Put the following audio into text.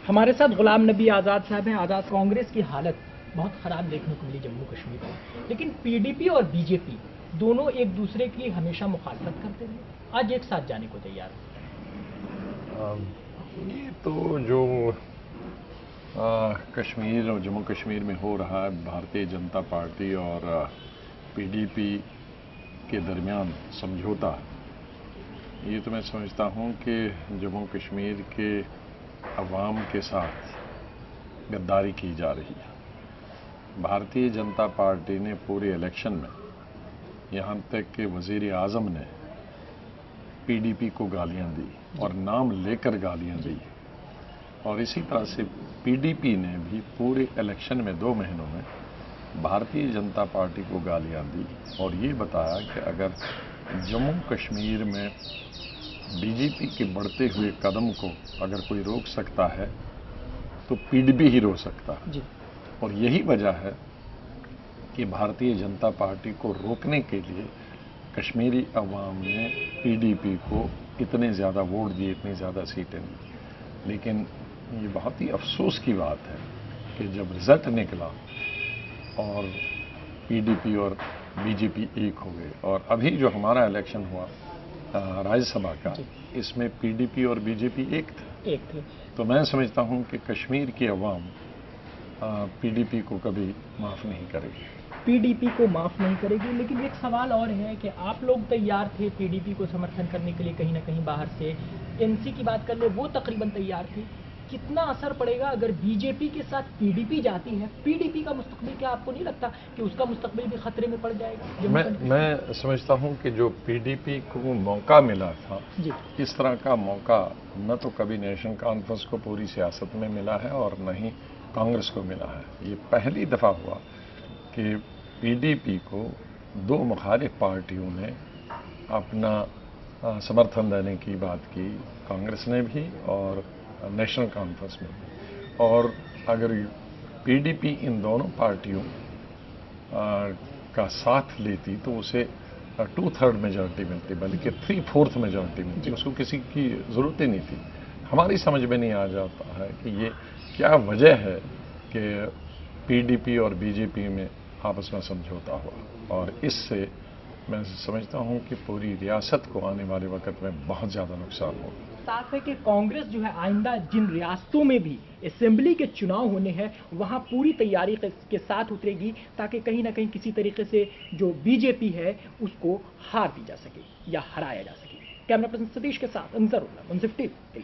ہمارے ساتھ غلام نبی آزاد صاحب ہیں. آزاد، کانگریس کی حالت بہت خراب دیکھنے کو ملی جموں کشمیر میں، لیکن پی ڈی پی اور بی جے پی دونوں ایک دوسرے کی ہمیشہ مخالفت کرتے رہے، آج ایک ساتھ جانے کو تیار ہیں. یہ تو جو کشمیر اور جموں کشمیر میں ہو رہا ہے، بھارتیہ جنتا پارٹی اور پی ڈی پی کے درمیان سمجھوتا، یہ تو میں سمجھتا ہوں کہ جموں کشمیر کے عوام کے ساتھ غداری کی جا رہی ہے. بھارتیہ جنتا پارٹی نے پورے الیکشن میں، یہاں تک کہ وزیر اعظم نے پی ڈی پی کو گالیاں دی اور نام لے کر گالیاں دی، اور اسی طرح سے پی ڈی پی نے بھی پورے الیکشن میں 2 مہینوں میں بھارتیہ جنتا پارٹی کو گالیاں دی اور یہ بتایا کہ اگر جموں کشمیر میں بی جے پی کے بڑھتے ہوئے قدم کو اگر کوئی روک سکتا ہے تو پی ڈی پی ہی روک سکتا ہے. اور یہی وجہ ہے کہ بھارتیہ جنتا پارٹی کو روکنے کے لیے کشمیری عوام نے پی ڈی پی کو اتنے زیادہ ووٹ دیے، اتنی زیادہ سیٹیں دی. لیکن یہ بہت ہی افسوس کی بات ہے کہ جب رزلٹ نکلا اور پی ڈی پی اور بی جے پی ایک ہو گئے، اور ابھی جو ہمارا الیکشن ہوا راجیہ سبھا کا، اس میں پی ڈی پی اور بی جے پی ایک تھے. تو میں سمجھتا ہوں کہ کشمیر کی عوام پی ڈی پی کو کبھی معاف نہیں کرے گی. پی ڈی پی کو معاف نہیں کرے گی، لیکن ایک سوال اور ہے کہ آپ لوگ تیار تھے پی ڈی پی کو سمرتھن کرنے کے لیے کہیں نہ کہیں باہر سے. این سی کی بات کر لو، وہ تقریباً تیار تھی. کتنا اثر پڑے گا اگر بی جے پی کے ساتھ پی ڈی پی جاتی ہے؟ پی ڈی پی کا مستقبل، کیا آپ کو نہیں لگتا کہ اس کا مستقبل بھی خطرے میں پڑ جائے گا؟ میں سمجھتا ہوں کہ جو پی ڈی پی کو موقع ملا تھا، اس طرح کا موقع نہ تو کبھی نیشنل کانفرنس کو پوری سیاست میں ملا ہے اور نہ ہی کانگریس کو ملا ہے. یہ پہلی دفعہ ہوا کہ پی ڈی پی کو 2 مخالف پارٹیوں نے اپنا سمرتھن دینے کی بات کی، کانگریس نے بھی اور نیشنل کانفرنس میں بھی. اور اگر پی ڈی پی ان دونوں پارٹیوں کا ساتھ لیتی تو اسے 2/3 میجورٹی ملتی، بلکہ 3/4 میجورٹی ملتی. اس کو کسی کی ضرورت ہی نہیں تھی. ہماری سمجھ میں نہیں آ جاتا ہے کہ یہ کیا وجہ ہے کہ پی ڈی پی اور بی جے پی میں آپس میں سمجھوتا ہوا، اور اس سے میں سمجھتا ہوں کہ پوری ریاست کو آنے والے وقت میں بہت زیادہ نقصان ہوگا. صاف ہے کہ کانگریس جو ہے آئندہ جن ریاستوں میں بھی اسمبلی کے چناؤ ہونے ہیں وہاں پوری تیاری کے ساتھ اترے گی، تاکہ کہیں نہ کہیں کسی طریقے سے جو بی جے پی ہے اس کو ہار دی جا سکے یا ہرایا جا سکے. کیمرہ پرسن ستیش کے ساتھ انصر اللہ، منصف ٹی وی.